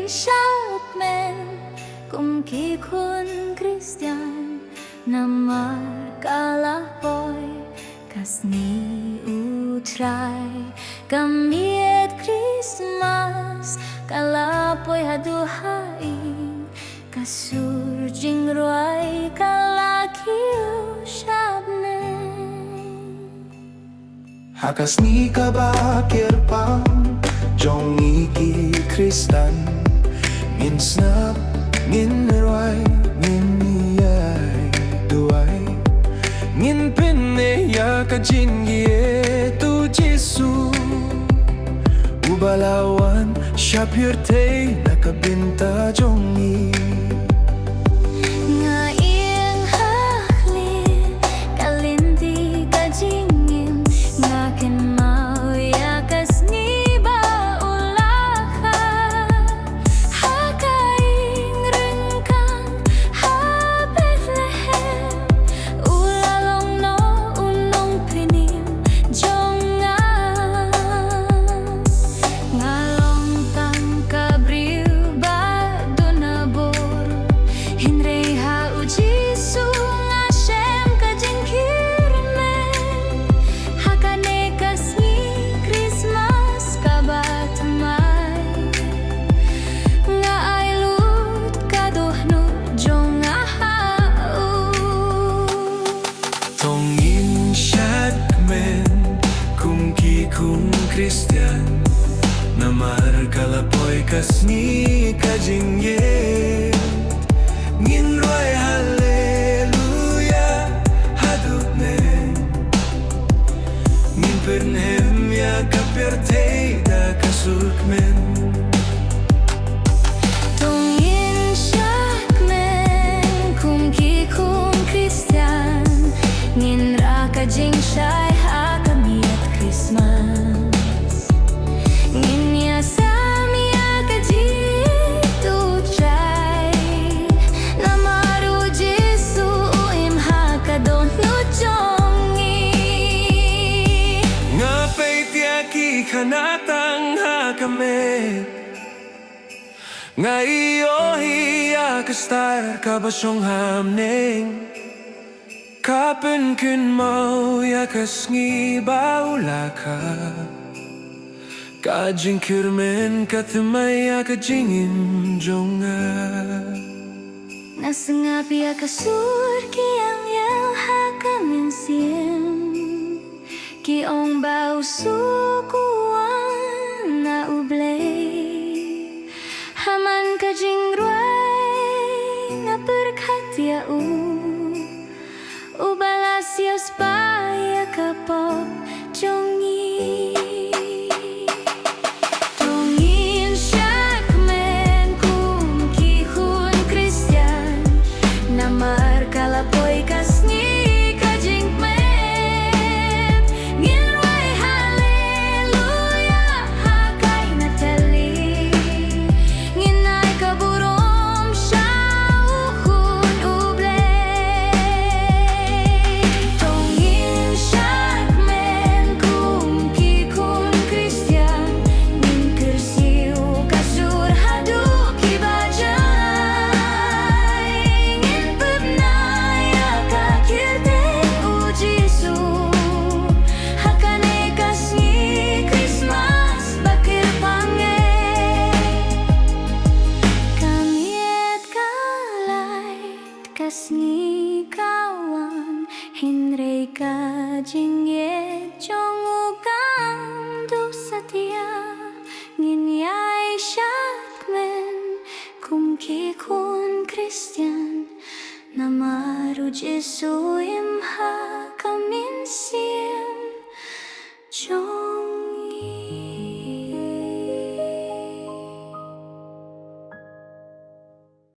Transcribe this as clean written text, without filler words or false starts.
siapmen kum kikun Kristian namar kalapoy kasni utray kamiet Christmas kalapoy haduhain kasurjing ruay kalakiyo siapnen Hakas ni kabakir pang jong iki Kristan ngin snap ngin ruay ngin niyay duay ngin pineya ka jingie tu Jesu ubalawan siya purte nakabinta jong i kung Kristian namar kalapoy kasni kajingye ngin roy haleluya hadutne ngin pernem ya kaperte da kasurkmen tongin siakmen kum kikun Kristian ngin ra kajing shay hakamiet Christmas Nginya samia kajitu chay Namaru Jesu uim hakadon nujongi Ngapay tiyaki kanatang hakamet Nga iyo hiya kastar kabasyong hamning Kapen kun mau ya kasngi baulaka Kajing kirmen kathmaya kajingin jonga Nasengapi akasur kiang yel hakamin siem Ki ong bau sukuan na ublay Haman kajing ruay na berkat ya Ubalasios paya kapop jongi Tongin siakmen kum kihun Kristian Namar kalapoy kasni kajingmen Ngirway haleluya hakay natali Nginay kaburom siya ukun ublay Kasni kawan Hinrei kajing ye Jongukang du setia Nginyai syakmen Kum kikun Kristian Namaru Jesu imha kaminsi